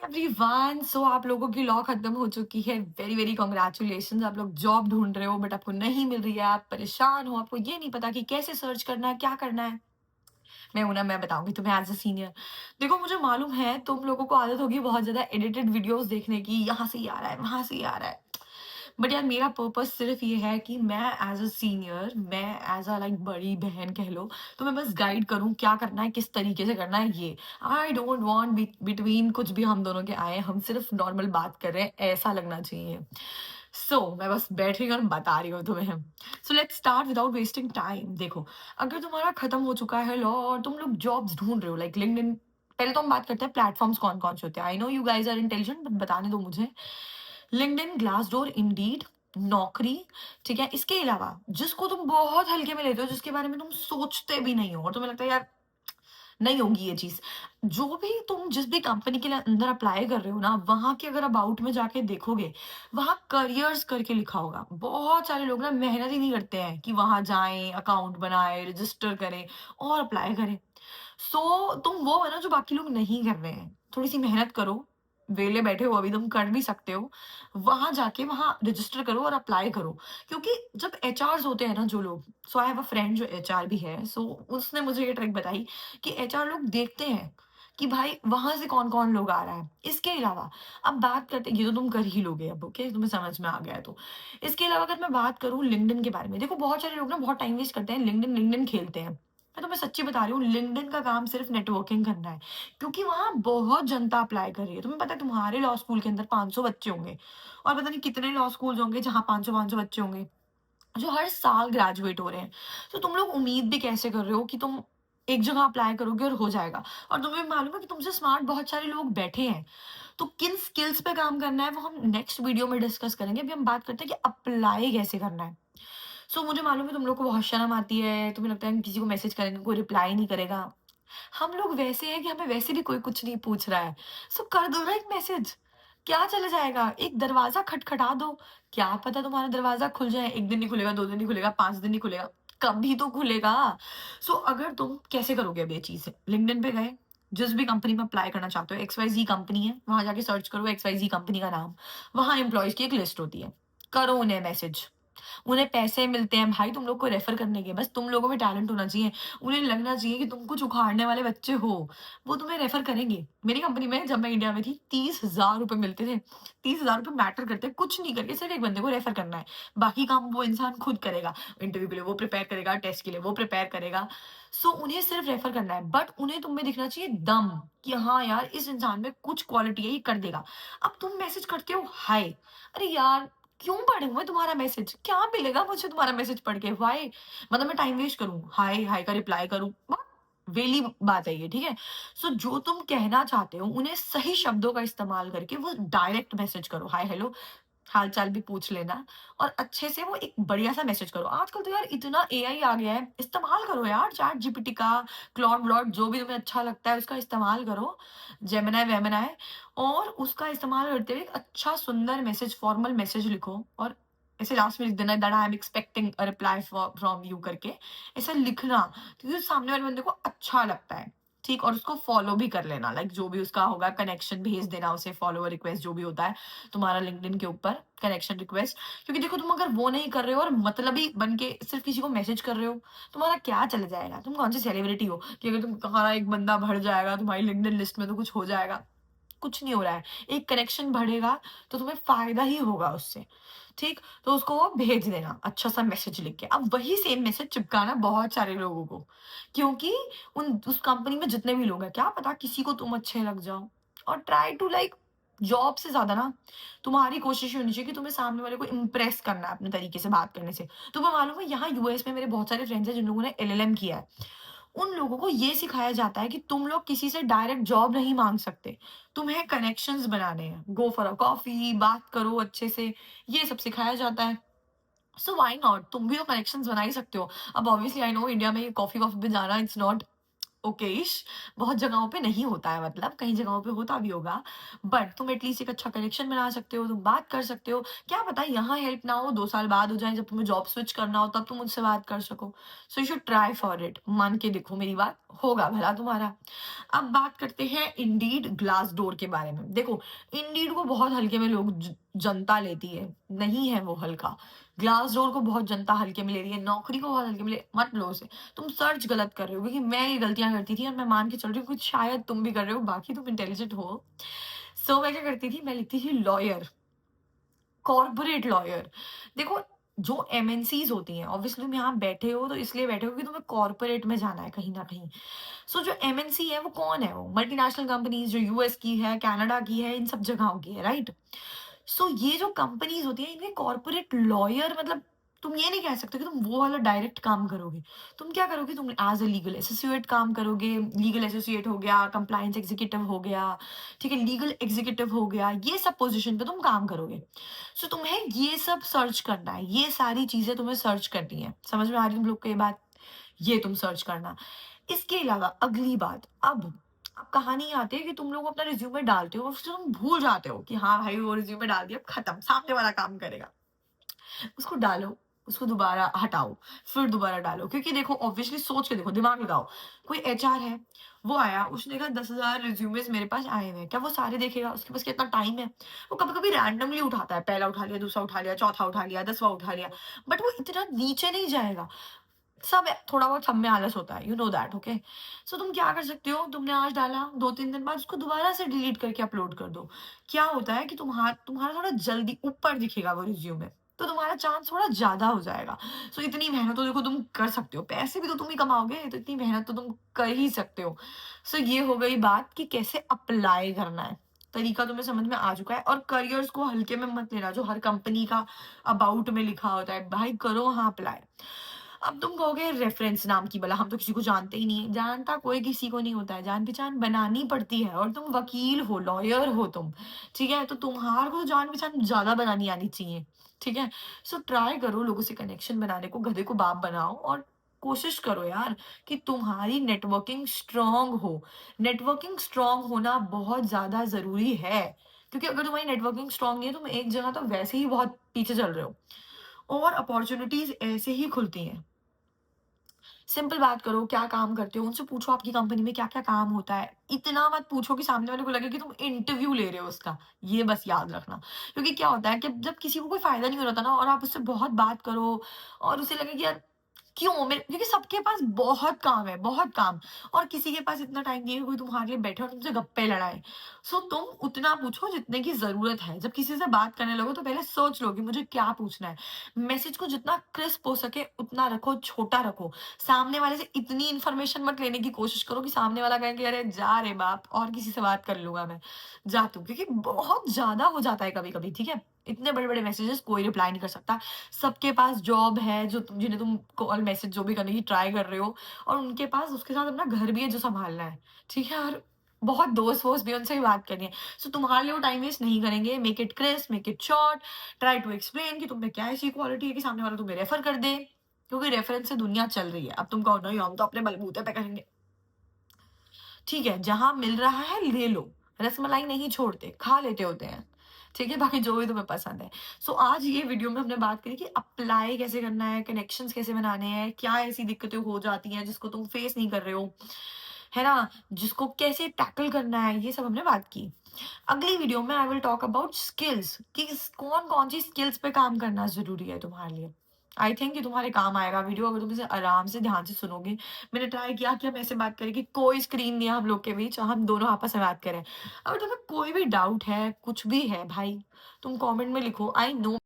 Everyone, सो आप लोगों की लॉ खत्म हो चुकी है। Very very congratulation. आप लोग जॉब ढूंढ रहे हो बट आपको नहीं मिल रही है, आप परेशान हो, आपको ये नहीं पता कि कैसे सर्च करना है, क्या करना है। मैं बताऊंगी तुम्हें एज अ सीनियर। देखो, मुझे मालूम है तुम लोगों को आदत होगी बहुत ज्यादा एडिटेड वीडियोस देखने की, यहाँ से ये आ रहा है, वहां से ये आ रहा है। बट यार, मेरा पर्पस सिर्फ ये है कि मैं एज अ सीनियर, मैं एज अ लाइक बड़ी बहन कह लो, तो मैं बस गाइड करूँ क्या करना है, किस तरीके से करना है। ये आई डोंट वांट बिटवीन कुछ भी हम दोनों के आए, हम सिर्फ नॉर्मल बात कर रहे हैं, ऐसा लगना चाहिए। मैं बस बैठ रही हूँ और बता रही हूँ तुम्हें। So let's start without wasting time. देखो, अगर तुम्हारा खत्म हो चुका है लॉ और तुम लोग जॉब्स ढूंढ रहे हो लाइक लिंक्डइन, पहले तो हम बात करते हैं प्लेटफॉर्म्स कौन कौन से होते हैं। I know you guys are intelligent, but बताने दो मुझे। लिंक्डइन, ग्लासडोर, इंडीड, नौकरी। ठीक है, इसके अलावा जिसको तुम बहुत हल्के में लेते हो, जिसके बारे में तुम सोचते भी नहीं हो और तुम्हें लगता है यार नहीं होगी ये चीज, जो भी तुम जिस भी कंपनी के लिए अंदर अप्लाई कर रहे हो ना, वहां के अगर अबाउट में जाके देखोगे, वहां करियर्स करके लिखा होगा। बहुत सारे लोग ना मेहनत ही नहीं करते हैं कि वहां जाएं, अकाउंट बनाए, रजिस्टर करें और अप्लाई करें। तुम वो है ना जो बाकी लोग नहीं कर रहे हैं, थोड़ी सी मेहनत करो। वेले बैठे हो अभी, तुम कर भी सकते हो। वहां जाके वहां रजिस्टर करो और अप्लाई करो। क्योंकि जब एचआर होते हैं ना जो लोग, सो आई हैव अ फ्रेंड जो एचआर भी है, सो उसने मुझे ये ट्रिक बताई कि एचआर लोग देखते हैं कि भाई वहां से कौन कौन लोग आ रहा है। इसके अलावा अब बात करते, ये तो तुम कर ही लोगे अब, ओके, तुम्हें समझ में आ गया है तो। इसके अलावा अगर मैं बात करूं लिंक्डइन के बारे में, देखो बहुत सारे लोग ना बहुत टाइम वेस्ट करते हैं, लिंक्डइन लिंक्डइन खेलते हैं। मैं तुम्हें सच्ची बता रही हूँ, लिंक्डइन का काम सिर्फ नेटवर्किंग करना है। क्योंकि वहां बहुत जनता अप्लाई कर रही है। तुम्हें पता है तुम्हारे लॉ स्कूल के अंदर 500 बच्चे होंगे, और पता नहीं कितने लॉ स्कूल होंगे जहाँ 500 500 बच्चे होंगे जो हर साल ग्रेजुएट हो रहे हैं। तो तुम लोग उम्मीद भी कैसे कर रहे हो कि तुम एक जगह अप्लाई करोगे और हो जाएगा। और तुम्हें मालूम है कि तुमसे स्मार्ट बहुत सारे लोग बैठे हैं। तो किन स्किल्स पे काम करना है वो हम नेक्स्ट वीडियो में डिस्कस करेंगे। अभी हम बात करते हैं कि अप्लाई कैसे करना है। मुझे मालूम है तुम लोग को बहुत शर्म आती है, तुम्हें लगता है कि किसी को मैसेज करेंगे कोई रिप्लाई नहीं करेगा। हम लोग वैसे हैं कि हमें वैसे भी कोई कुछ नहीं पूछ रहा है। कर दो ना एक मैसेज, क्या चला जाएगा, एक दरवाजा खटखटा दो। क्या पता तुम्हारा दरवाजा खुल जाए, एक दिन नहीं खुलेगा, 2 दिन नहीं खुलेगा, 5 दिन नहीं खुलेगा, कभी तो खुलेगा। अगर तुम कैसे करोगे अब ये चीज, लिंक्डइन पे गए, जिस भी कंपनी में अप्लाई करना चाहते हो, XYZ कंपनी है, वहां जाके सर्च करो XYZ कंपनी का नाम। वहां एम्प्लॉयज की एक लिस्ट होती है, करो उन्हें मैसेज। उन्हें पैसे मिलते हैं भाई तुम लोग को रेफर करने के, बस तुम लोगों में टैलेंट होना चाहिए। उन्हें लगना चाहिए कि तुम कुछ उखाड़ने वाले बच्चे हो, वो तुम्हें रेफर करेंगे। मेरी कंपनी में जब मैं इंडिया में थी, 30,000 रुपए मिलते थे। 30,000 रुपए मैटर करते हैं, कुछ नहीं करके सिर्फ एक बंदे को रेफर करना है। बाकी काम वो इंसान खुद करेगा, इंटरव्यू के लिए वो प्रिपेयर करेगा, टेस्ट के लिए वो प्रिपेयर करेगा। उन्हें सिर्फ रेफर करना है, बट उन्हें तुम में दिखना चाहिए दम, कि हाँ यार इस इंसान में कुछ क्वालिटी है, ये कर देगा। अब तुम मैसेज करते हो हाय, अरे यार क्यों पढ़ूं मैं तुम्हारा मैसेज, क्या मिलेगा मुझे तुम्हारा मैसेज पढ़ के, वाई, मतलब मैं टाइम वेस्ट करूं, हाय हाय का रिप्लाई करूं, वेली बात है ये, ठीक है। जो तुम कहना चाहते हो उन्हें सही शब्दों का इस्तेमाल करके वो डायरेक्ट मैसेज करो, हाय हेलो, हाल चाल भी पूछ लेना, और अच्छे से वो एक बढ़िया सा मैसेज करो। आजकल तो यार इतना एआई आ गया है, इस्तेमाल करो यार चैट जीपीटी का, क्लॉड व्लॉड, जो भी तुम्हें अच्छा लगता है उसका इस्तेमाल करो, जेमिनाई वेमिनाई, और उसका इस्तेमाल करते हुए एक अच्छा सुंदर मैसेज, फॉर्मल मैसेज लिखो, और ऐसे लास्ट में लिख देना that I am expecting a reply from you करके, ऐसा लिखना, क्योंकि सामने वाले बंदे को अच्छा लगता है। ठीक, और उसको फॉलो भी कर लेना, लाइक जो भी उसका होगा कनेक्शन भेज देना उसे, फॉलोअर रिक्वेस्ट जो भी होता है तुम्हारा लिंक्डइन के ऊपर, कनेक्शन रिक्वेस्ट। क्योंकि देखो, तुम अगर वो नहीं कर रहे हो और मतलबी बन के सिर्फ किसी को मैसेज कर रहे हो, तुम्हारा क्या चला जाएगा, तुम कौन सी सेलिब्रिटी हो कि अगर तुम्हारा एक बंदा भर जाएगा तुम्हारी लिंक्डइन लिस्ट में तो कुछ हो जाएगा। कुछ नहीं हो रहा है, एक कनेक्शन बढ़ेगा तो तुम्हें फायदा ही होगा उससे। ठीक, तो उसको वो भेज देना अच्छा सा मैसेज लिख के। अब वही सेम मैसेज चिपकाना बहुत सारे लोगों को, क्योंकि उस कंपनी में जितने भी लोग हैं, क्या पता किसी को तुम अच्छे लग जाओ। और ट्राई टू लाइक, जॉब से ज्यादा ना तुम्हारी कोशिश होनी चाहिए कि तुम्हें सामने वाले को इम्प्रेस करना है अपने तरीके से बात करने से। तुम्हें मालूम है यहाँ यूएस में मेरे बहुत सारे फ्रेंड्स हैं जिन लोगों ने एलएलएम किया है। उन लोगों को ये सिखाया जाता है कि तुम लोग किसी से डायरेक्ट जॉब नहीं मांग सकते, तुम्हें कनेक्शंस बनाने हैं, गो फॉर अ कॉफी, बात करो अच्छे से, ये सब सिखाया जाता है। व्हाई नॉट, तुम भी तो कनेक्शंस बना ही सकते हो। अब ऑब्वियसली आई नो इंडिया में कॉफी वॉफी पे जाना इट्स नॉट ओकेश, बहुत जगहों पे नहीं होता है, मतलब कई जगहों पे होता भी होगा, बट तुम एटलीस्ट एक अच्छा कनेक्शन बना सकते हो, तुम बात कर सकते हो। क्या पता यहाँ हेल्प ना हो, 2 साल बाद हो जाए, जब तुम्हें जॉब स्विच करना हो तब तुम मुझसे बात कर सको। So you should try for it, मान के देखो मेरी बात, होगा भला तुम्हारा। अब बात करते हैं इंडीड ग्लासडोर के बारे में। देखो, इंडीड को बहुत हल्के में लोग जनता लेती है, नहीं है वो हल्का। ग्लासडोर को बहुत जनता हल्के में ले रही है, नौकरी को बहुत हल्के में ले, मत लो उसे। तुम सर्च गलत कर रहे हो, क्योंकि मैं ये गलतियां करती थी और मैं मान के चल रही हूँ कुछ शायद तुम भी कर रहे हो, बाकी तुम इंटेलिजेंट हो। सो मैं क्या करती थी, मैं लिखती थी लॉयर, कॉर्पोरेट लॉयर। देखो, जो एमएनसीज होती हैं, ऑब्वियसली तुम यहाँ बैठे हो तो इसलिए बैठे हो कि तुम्हें कॉर्पोरेट में जाना है कहीं ना कहीं। सो जो एमएनसी है वो कौन है, वो मल्टीनेशनल कंपनीज जो यूएस की है, कनाडा की है, इन सब जगहों की है, राइट। सो ये जो कंपनीज होती हैं, इनके कॉर्पोरेट लॉयर, मतलब तुम ये नहीं कह सकते कि तुम वो वाला डायरेक्ट काम करोगे। तुम क्या करोगे, तुम एज अ लीगल एसोसिएट काम करोगे। लीगल एसोसिएट हो गया, कंप्लायंस एग्जीक्यूटिव हो गया, ठीक है, लीगल एग्जीक्यूटिव हो गया, ये सब पोजीशन पे तुम काम करोगे। सो तुम्हें ये सब सर्च करना है, ये सारी चीजें तुम्हें सर्च करनी है। समझ में आ रही है तुम लोग को ये बात? ये तुम सर्च करना। इसके अलावा अगली बात, अब कहानी आती है कि तुम लोग अपना रिज्यूमे डालते हो और फिर तुम भूल जाते हो कि हाँ भाई वो रिज्यूमे डाल दिया, खत्म, सामने वाला काम करेगा। उसको डालो, उसको दोबारा हटाओ, फिर दोबारा डालो, क्योंकि देखो ऑब्वियसली सोच के देखो, दिमाग लगाओ। कोई एचआर है, वो आया, उसने कहा 10,000 रिज्यूमेस मेरे पास आए हुए हैं, क्या वो सारे देखेगा? उसके पास कितना टाइम है? वो कभी कभी रैंडमली उठाता है, पहला उठा लिया, दूसरा उठा लिया, चौथा उठा लिया, 10वां उठा लिया, बट वो इतना नीचे नहीं जाएगा। सब है, थोड़ा बहुत सब में आलस होता है, यू नो दैट, ओके। सो तुम क्या कर सकते हो, तुमने आज डाला, 2-3 दिन बाद उसको दोबारा से डिलीट करके अपलोड कर दो। क्या होता है कि तुम्हारा तुम्हारा थोड़ा जल्दी ऊपर दिखेगा वो रिज्यूमे, तो तुम्हारा चांस थोड़ा ज्यादा हो जाएगा। सो इतनी मेहनत तो देखो तुम कर सकते हो, पैसे भी तो तुम ही कमाओगे, तो इतनी मेहनत तो तुम कर ही सकते हो। सो ये हो गई बात कि कैसे अप्लाई करना है। तरीका तुम्हें समझ में आ चुका है, और करियर्स को हल्के में मत लेना, जो हर कंपनी का अबाउट में लिखा होता है, भाई करो वहां अप्लाई। अब तुम कहोगे रेफरेंस नाम की बला, हम तो किसी को जानते ही नहीं है। जानता कोई किसी को नहीं होता है, जान पहचान बनानी पड़ती है, और तुम वकील हो, लॉयर हो तुम, ठीक है, तो तुम्हारे को तो जान पहचान ज्यादा बनानी आनी चाहिए, ठीक है। सो ट्राई करो लोगों से कनेक्शन बनाने को, गधे को बाप बनाओ, और कोशिश करो यार कि तुम्हारी नेटवर्किंग स्ट्रांग हो। नेटवर्किंग स्ट्रांग होना बहुत ज्यादा जरूरी है, क्योंकि अगर तुम्हारी नेटवर्किंग स्ट्रांग नहीं है, तुम एक जगह तो वैसे ही बहुत पीछे चल रहे हो, और अपॉर्चुनिटीज ऐसे ही खुलती हैं। सिंपल बात करो, क्या काम करते हो? उनसे पूछो आपकी कंपनी में क्या-क्या काम होता है। इतना मत पूछो कि सामने वाले को लगे कि तुम इंटरव्यू ले रहे हो उसका, ये बस याद रखना। क्योंकि क्या होता है कि जब किसी को कोई फ़ायदा नहीं हो रहा था ना, और आप उससे बहुत बात करो और उसे लगे कि यार क्यों? मेरे क्योंकि सबके पास बहुत काम है, बहुत काम, और किसी के पास इतना टाइम नहीं है कि कोई तुम्हारे लिए बैठे और तुमसे गप्पे लड़ाए। सो तुम उतना पूछो जितने की ज़रूरत है। जब किसी से बात करने लगो तो पहले सोच लो कि मुझे क्या पूछना है। मैसेज को जितना क्रिस्प हो सके उतना रखो, छोटा रखो। सामने वाले से इतनी इन्फॉर्मेशन मत लेने की कोशिश करो कि सामने वाला कहे कि अरे जा रे बाप, और किसी से बात कर लूँगा मैं, जा तू। क्योंकि बहुत ज़्यादा हो जाता है कभी-कभी, ठीक है? इतने बड़े-बड़े मैसेजेस कोई रिप्लाई नहीं कर सकता। सबके पास जॉब है, जो जिन्हें तुम कॉल, मैसेज जो भी करने की ट्राई कर रहे हो, और उनके पास उसके साथ अपना घर भी है जो सँभालना है, ठीक है? और बहुत दोस्त-वोस्त भी हैं, उनसे भी बात करनी है। सो तुम्हारे लिए वो टाइम वेस्ट नहीं करेंगे। Make it crisp, make it short, try to explain कि तुम में क्या ऐसी क्वालिटी है कि सामने वाला तुम्हें रेफर कर दे, क्योंकि रेफरेंस से दुनिया चल रही है। अब तुम कहो नहीं हम तो अपने बलबूते पे करेंगे, ठीक है, जहाँ मिल रहा है ले लो। रसमलाई नहीं छोड़ते, खा लेते होते हैं, ठीक है? बाकी जो भी तुम्हें पसंद है। सो आज ये वीडियो में हमने बात करी कि अप्लाई कैसे करना है, कनेक्शंस कैसे बनाने हैं, क्या ऐसी दिक्कतें हो जाती हैं जिसको तुम फेस नहीं कर रहे हो, है ना? जिसको कैसे टैकल करना है, ये सब हमने बात की। अगली वीडियो में I will talk about skills, कि कौन-कौन सी स्किल्स पे काम करना ज़रूरी है तुम्हारे लिए। आई थिंक ये तुम्हारे काम आएगा वीडियो, अगर तुम इसे आराम से ध्यान से सुनोगे। मैंने ट्राई किया कि हम ऐसे बात करें कि कोई स्क्रीन नहीं है हम लोग के बीच, हम दोनों आपस में बात करें। अगर तुम्हें कोई भी डाउट है, कुछ भी है भाई, तुम कमेंट में लिखो। I know